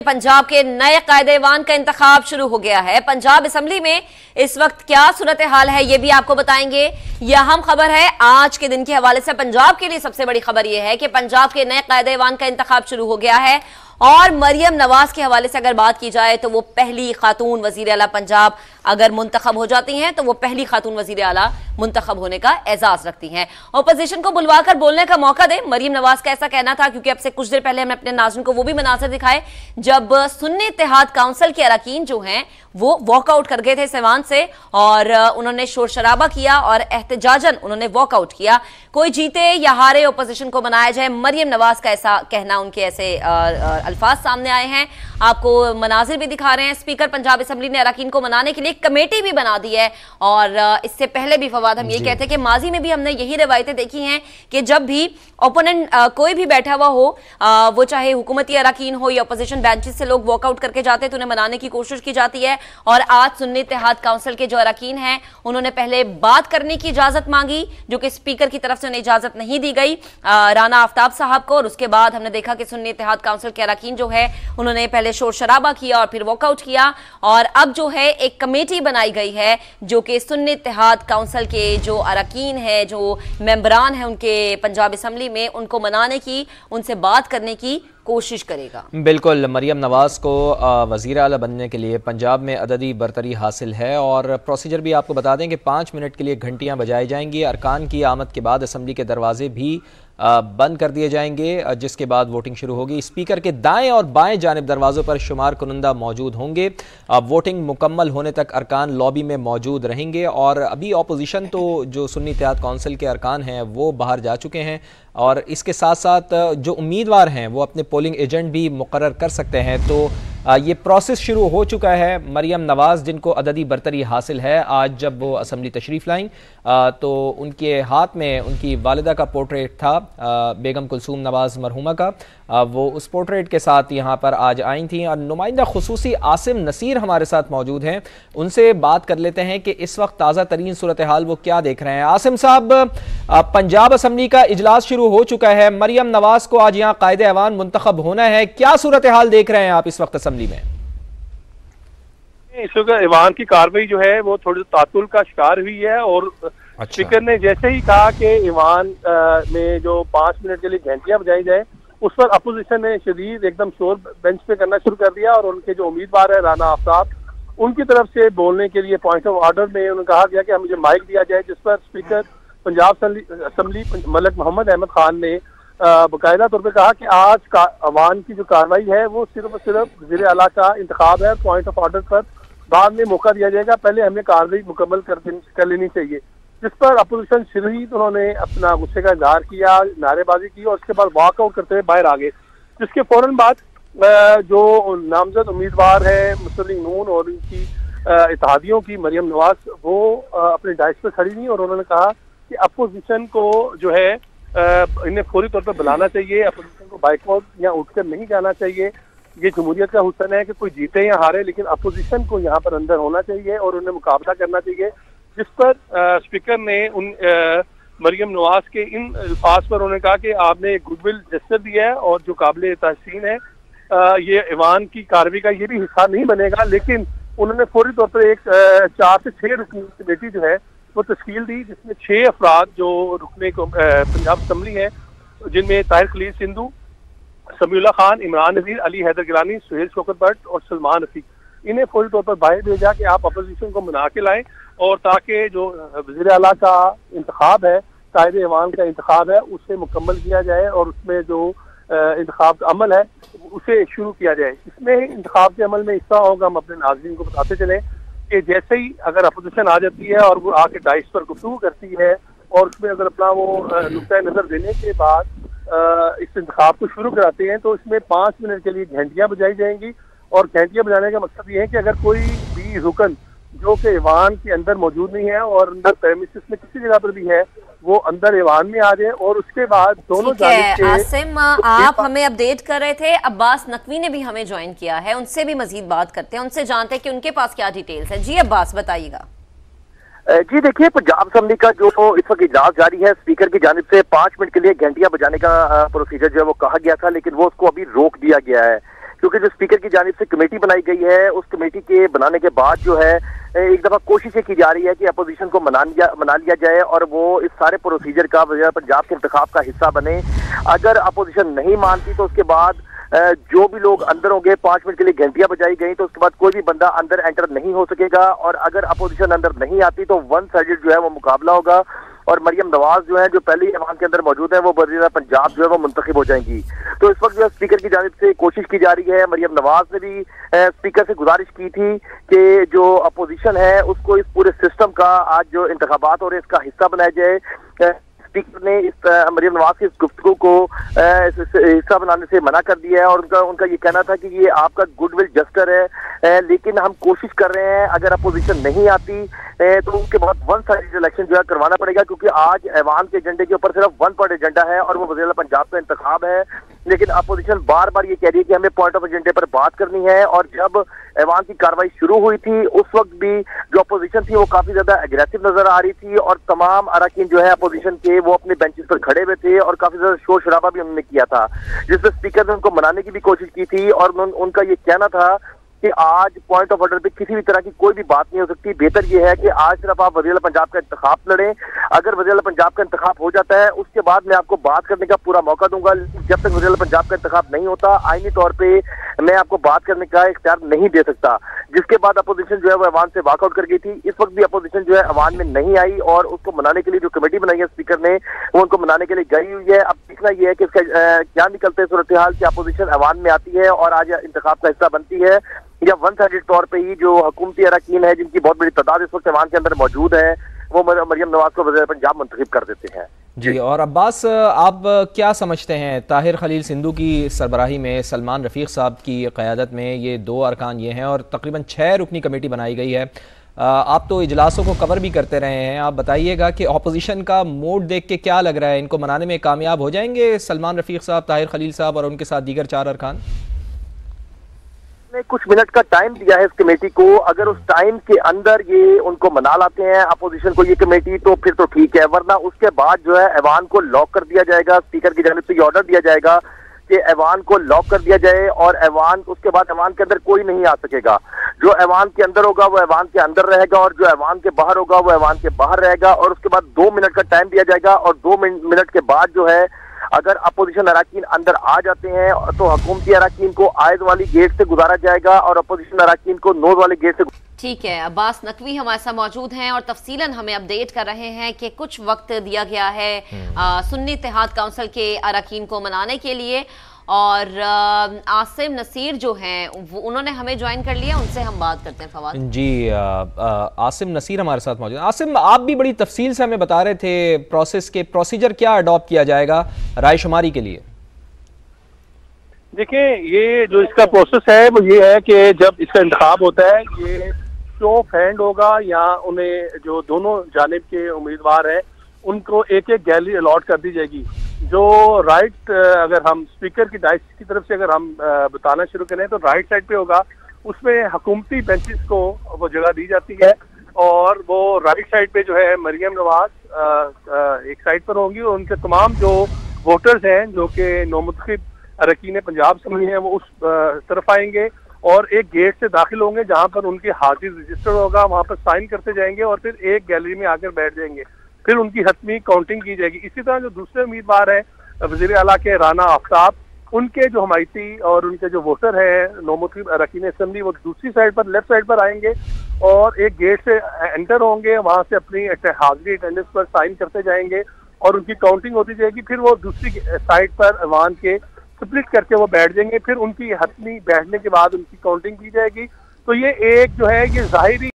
पंजाब के नए कायदे-ए-वान का इंतखाब शुरू हो गया है। पंजाब असेंबली में इस वक्त क्या सूरत हाल है ये भी आपको बताएंगे। यह अहम खबर है आज के दिन के हवाले से। पंजाब के लिए सबसे बड़ी खबर यह है कि पंजाब के नए कायदे-ए-वान का इंतखाब शुरू हो गया है और मरियम नवाज के हवाले से अगर बात की जाए तो वो पहली खातून वजीर आला पंजाब अगर मुंतखब हो जाती हैं तो वो पहली खातून वजीर आला मुंतखब होने का एजाज रखती हैं। अपोजिशन को बुलवाकर बोलने का मौका दें, मरियम नवाज का ऐसा कहना था, क्योंकि अब से कुछ देर पहले हमने अपने नाज़रीन को वो भी मनाज़िर दिखाए जब सुन्नी इत्तेहाद काउंसिल के अरकान जो हैं वो वॉकआउट कर गए थे सिवान से और उन्होंने शोर शराबा किया और एहतजाजन उन्होंने वॉकआउट किया। कोई जीते या हारे अपोजिशन को बनाया जाए, मरियम नवाज का ऐसा कहना, उनके ऐसे अल्फाज सामने आए हैं। आपको मनाजिर भी दिखा रहे हैं। स्पीकर पंजाब असेंबली ने अरकान को मनाने के लिए कमेटी भी बना दी है और इससे पहले भी फवाद हम ये कहते हैं कि माजी में भी हमने यही रवायतें देखी हैं कि जब भी ओपोनेंट कोई भी बैठा हुआ हो, वो चाहे हुकूमती अरकान हो या अपोजिशन बेंचेस से लोग वॉकआउट करके जाते हैं तो उन्हें मनाने की कोशिश की जाती है। और आज सुन्नी इत्तेहाद काउंसिल के जो अरकान हैं उन्होंने पहले बात करने की इजाजत मांगी जो कि स्पीकर की तरफ से उन्हें इजाजत नहीं दी गई, राना आफ्ताब साहब को, और उसके बाद हमने देखा कि सुन्नी इत्तेहाद काउंसिल के अरकान जो है उन्होंने पहले शोर शराबा किया और फिर वॉकआउट किया। और अब जो है एक कमेटी बनाई गई है जो कि सुन्नी इत्तेहाद काउंसिल के जो अरकान है, जो मेंबरान हैं उनके पंजाब असेंबली में, उनको मनाने की, उनसे बात करने की कोशिश करेगा। बिल्कुल, मरियम नवाज को वज़ीर आला बनने के लिए पंजाब में अददी बरतरी हासिल है और प्रोसीजर भी आपको बता दें कि 5 मिनट के लिए घंटियां बजाई जाएंगी। अरकान की आमद के बाद असेंबली के दरवाजे भी बंद कर दिए जाएंगे, जिसके बाद वोटिंग शुरू होगी। स्पीकर के दाएं और बाएं जानिब दरवाज़ों पर शुमार कुनंदा मौजूद होंगे। वोटिंग मुकम्मल होने तक अरकान लॉबी में मौजूद रहेंगे और अभी अपोजिशन तो जो सुन्नी इत्तेहाद काउंसिल के अरकान हैं वो बाहर जा चुके हैं और इसके साथ साथ जो उम्मीदवार हैं वो अपने पोलिंग एजेंट भी मुकर्रर कर सकते हैं। तो ये प्रोसेस शुरू हो चुका है। मरियम नवाज जिनको अददी बरतरी हासिल है, आज जब वो असम्बली तशरीफ़ लाईं तो उनके हाथ में उनकी वालिदा का पोर्ट्रेट था, बेगम कुलसूम नवाज मरहुमा का। वो उस पोर्ट्रेट के साथ यहाँ पर आज आई थी और नुमाइंदा खुसूसी आसिम नसीर हमारे साथ मौजूद हैं। उनसे बात कर लेते हैं कि इस वक्त ताज़ा तरीन सूरत हाल वो क्या देख रहे हैं। आसिम साहब, पंजाब असम्बली का इजलास शुरू हो चुका है, मरियम नवाज को आज यहाँ कायदे-ए-वान मुंतखब होना है, क्या सूरत हाल देख रहे हैं आप इस वक्त असम्बली में? इस वक्त ईवान की कार्रवाई जो है वो थोड़ी तातुल का शिकार हुई है और स्पीकर ने जैसे ही कहा कि ईवान में जो 5 मिनट के लिए घंटियां बजाई जाए, उस पर अपोजिशन ने शदीद एकदम शोर बेंच पे करना शुरू कर दिया और उनके जो उम्मीदवार है राना आफ्ताब, उनकी तरफ से बोलने के लिए पॉइंट ऑफ ऑर्डर में उन्होंने कहा गया कि मुझे माइक दिया जाए, जिस पर स्पीकर पंजाब असम्बली मलिक मोहम्मद अहमद खान ने बाकायदा तौर पर कहा कि आज का अवान की जो कार्रवाई है वो सिर्फ और सिर्फ वज़ीर आला का इंतखाब है, पॉइंट ऑफ ऑर्डर पर बाद में मौका दिया जाएगा, पहले हमें कार्रवाई मुकम्मल कर लेनी चाहिए। जिस पर अपोजिशन शदीद उन्होंने अपना गुस्से का इजहार किया, नारेबाजी की और उसके बाद वॉकआउट करते हुए बाहर आ गए। जिसके फौरन बाद जो नामजद उम्मीदवार है मुस्लिम नून और उनकी इत्तेहादियों की मरियम नवाज, वो अपने डाइस पर खड़ी नहीं और उन्होंने कहा कि अपोजिशन को जो है इन्हें फौरी तौर पर बुलाना चाहिए, अपोजिशन को बाइकआउट या उठकर नहीं जाना चाहिए। ये जमहूरियत का हुस्न है कि कोई जीते या हारे, लेकिन अपोजिशन को यहाँ पर अंदर होना चाहिए और उन्हें मुकाबला करना चाहिए। जिस पर स्पीकर ने उन मरियम नवाज के इन अल्फाज पर उन्होंने कहा कि आपने एक गुडविल जेस्चर दिया है और जो काबिल तहसीन है, ये ईवान की कार्रवाई का ये भी हिस्सा नहीं बनेगा, लेकिन उन्होंने फौरी तौर पर एक 4 से 6 रुकनी कमेटी जो है वो तश्कील दी, जिसमें 6 अफराद जो रुकने को पंजाब असम्बली है, जिनमें ताहिर खलील सिंधु, समीउल्लाह खान, इमरान नज़ीर, अली हैदर गिलानी, सुहेल शौकत भट्ट और सलमान रफीक, इन्हें फौरी तौर पर बाहर भेजा कि आप अपोजिशन को मना के लाएं और ताकि जो वज़ीर आला का इंतखाब है, कायदे-ए-वान का इंतखाब है, उसे मुकम्मल किया जाए और उसमें जो इंतखाब का अमल है उसे शुरू किया जाए। इसमें इंतखाब के अमल में हिस्सा होगा, हम अपने नाज़रीन को बताते चलें कि जैसे ही अगर अपोजिशन आ जाती है और वो आके डाइस पर गुफ्तगू करती है और उसमें अगर अपना वो नुक्ता नज़र देने के बाद इस इंतखाब को शुरू कराते हैं तो इसमें 5 मिनट के लिए घंटियां बजाई जाएंगी और घंटियां बजाने का मकसद ये है कि अगर कोई भी रुकन जो कि ईवान के अंदर मौजूद नहीं है और अंदर प्रेमिसेस में किसी जगह पर भी है, वो अंदर ईवान में आ जाए और उसके बाद दोनों जानिब से। आसिम, आप हमें अपडेट कर रहे थे, अब्बास नकवी ने भी हमें ज्वाइन किया है, उनसे भी मजीद बात करते हैं, उनसे जानते हैं कि उनके पास क्या डिटेल्स है। जी अब्बास, बताइएगा। जी देखिए, पंजाब असम्बली का जो इस वक्त इजलास जारी है, स्पीकर की जानिब से 5 मिनट के लिए घंटियां बजाने का प्रोसीजर जो है वो कहा गया था, लेकिन वो उसको अभी रोक दिया गया है क्योंकि जो स्पीकर की जानिब से कमेटी बनाई गई है, उस कमेटी के बनाने के बाद जो है एक दफा कोशिशें की जा रही है कि अपोजिशन को मना लिया जाए और वो इस सारे प्रोसीजर का वज़ीर पंजाब के इंतखाब का हिस्सा बने। अगर अपोजिशन नहीं मानती तो उसके बाद जो भी लोग अंदर होंगे, 5 मिनट के लिए घंटियां बजाई गई तो उसके बाद कोई भी बंदा अंदर एंटर नहीं हो सकेगा। और अगर अपोजिशन अंदर नहीं आती तो वन साइडेड जो है वो मुकाबला होगा और मरियम नवाज जो है, जो पहले ही ऐवान के अंदर मौजूद है, वो वज़ीर पंजाब जो है वो मुंतखब हो जाएंगी। तो इस वक्त जो है स्पीकर की जानिब से कोशिश की जा रही है। मरियम नवाज ने भी स्पीकर से गुजारिश की थी कि जो अपोजिशन है उसको इस पूरे सिस्टम का आज जो इंतखाबात हो रहे हैं इसका हिस्सा बनाया जाए। स्पीकर ने इस मरियम नवाज की इस गुफ्तगू को हिस्सा बनाने से मना कर दिया है और उनका ये कहना था कि ये आपका गुडविल जस्टर है, लेकिन हम कोशिश कर रहे हैं, अगर अपोजिशन नहीं आती तो उसके बाद वन साइड इलेक्शन जो है करवाना पड़ेगा, क्योंकि आज ऐवान के एजेंडे के ऊपर सिर्फ वन पॉइंट एजेंडा है और वो वज़ीर पंजाब का इंतखाब है। लेकिन अपोजिशन बार बार ये कह रही है कि हमें पॉइंट ऑफ एजेंडे पर बात करनी है। और जब ऐवान की कार्रवाई शुरू हुई थी उस वक्त भी जो अपोजिशन थी वो काफी ज्यादा एग्रेसिव नजर आ रही थी और तमाम अरकान जो है अपोजिशन के वो अपने बेंचेस पर खड़े हुए थे और काफी ज्यादा शोर शराबा भी उन्होंने किया था, जिसमें स्पीकर ने उनको मनाने की भी कोशिश की थी और उनका ये कहना था कि आज पॉइंट ऑफ ऑर्डर पे किसी भी तरह की कोई भी बात नहीं हो सकती। बेहतर यह है कि आज सिर्फ आप वज़ीर पंजाब का इंतखाब लड़ें। अगर वज़ीर पंजाब का इंतखाब हो जाता है उसके बाद मैं आपको बात करने का पूरा मौका दूंगा, जब तक वज़ीर पंजाब का इंतखाब नहीं होता आईनी तौर पे मैं आपको बात करने का इख्तियार नहीं दे सकता। जिसके बाद अपोजिशन जो है वो ऐवान से वॉकआउट कर गई थी। इस वक्त भी अपोजिशन जो है ऐवान में नहीं आई और उसको मनाने के लिए जो कमेटी बनाई है स्पीकर ने, वो उनको मनाने के लिए गई हुई है। अब देखना यह है कि इसका क्या निकलते हैं सूरत हाल की अपोजिशन ऐवान में आती है और आज इंतखाब का हिस्सा बनती है, या वन साइडेड तौर पे ही जो हुकूमती अरकान है जिनकी बहुत बड़ी तादाद इस वक्त ऐवान के अंदर मौजूद है वो मरियम नवाज को वज़ीर पंजाब मुंतखब कर देते हैं। जी, और अब्बास आप क्या समझते हैं, ताहिर खलील सिंधु की सरबराही में सलमान रफ़ीक साहब की क़यादत में ये 2 अरकान ये हैं और तकरीबन 6 रुकनी कमेटी बनाई गई है। आप तो इजलासों को कवर भी करते रहे हैं, आप बताइएगा कि अपोजिशन का मूड देख के क्या लग रहा है, इनको मनाने में कामयाब हो जाएंगे सलमान रफ़ीक साहब, ताहिर खलील साहब और उनके साथ दीगर 4 अरकान? कुछ मिनट का टाइम दिया है इस कमेटी को, अगर उस टाइम के अंदर ये उनको मना लाते हैं अपोजिशन को ये कमेटी तो फिर तो ठीक है, वरना उसके बाद जो है ऐवान को लॉक कर दिया जाएगा। स्पीकर की जानिब से ये ऑर्डर दिया जाएगा कि ऐवान को लॉक कर दिया जाए और ऐवान उसके बाद ऐवान के अंदर कोई नहीं आ सकेगा। जो ऐवान के अंदर होगा वो ऐवान के अंदर रहेगा और जो ऐवान के बाहर होगा वो ऐवान के बाहर रहेगा। और उसके बाद 2 मिनट का टाइम दिया जाएगा और 2 मिनट के बाद जो है अगर अपोजिशन अरकान अंदर आ जाते हैं तो हुकूमती अरकान को आयद वाली गेट से गुजारा जाएगा और अपोजिशन अरकान को नोज वाले गेट से। ठीक है, अब्बास नकवी हमारे साथ मौजूद हैं और तफसीलन हमें अपडेट कर रहे हैं कि कुछ वक्त दिया गया है सुन्नी इत्तेहाद काउंसिल के अरकान को मनाने के लिए और आसिम नसीर जो हैं उन्होंने हमें ज्वाइन कर लिया, उनसे हम बात करते हैं। फवाद जी, आसिम नसीर हमारे साथ मौजूद। आसिम, आप भी बड़ी तफसील से हमें बता रहे थे प्रोसीजर क्या अडॉप्ट किया जाएगा राय शुमारी के लिए। देखिए, ये जो इसका प्रोसेस है वो ये है कि जब इसका इंतखाब होता है ये शो ऑफ हैंड होगा या उन्हें जो दोनों जानिब के उम्मीदवार हैं उनको एक एक गैलरी अलॉट कर दी जाएगी। जो राइट, अगर हम स्पीकर की डाइस की तरफ से अगर हम बताना शुरू करें तो राइट साइड पे होगा, उसमें हुकूमती बेंचेस को वो जगह दी जाती है और वो राइट साइड पे जो है मरियम नवाज एक साइड पर होंगी और उनके तमाम जो वोटर्स हैं जो कि नौमुंतखब अरकान पंजाब असम्बली हैं वो उस तरफ आएंगे और एक गेट से दाखिल होंगे जहां पर उनकी हाजिर रजिस्टर होगा, वहां पर साइन करते जाएंगे और फिर एक गैलरी में आकर बैठ जाएंगे, फिर उनकी हतमी काउंटिंग की जाएगी। इसी तरह जो दूसरे उम्मीदवार हैं वज़ीर आला के राना आफ्ताब, उनके जो हमायती और उनके जो वोटर हैं नौमुंतखब अरकान असम्बली वो दूसरी साइड पर लेफ्ट साइड पर आएंगे और एक गेट से एंटर होंगे, वहां से अपनी हाजिरी अटेंडेंस पर साइन करते जाएंगे और उनकी काउंटिंग होती जाएगी। फिर वो दूसरी साइड पर ऐवान के स्प्लिट करके वो बैठ जाएंगे, फिर उनकी हतमी बैठने के बाद उनकी काउंटिंग की जाएगी। तो ये एक जो है ये जाहिरी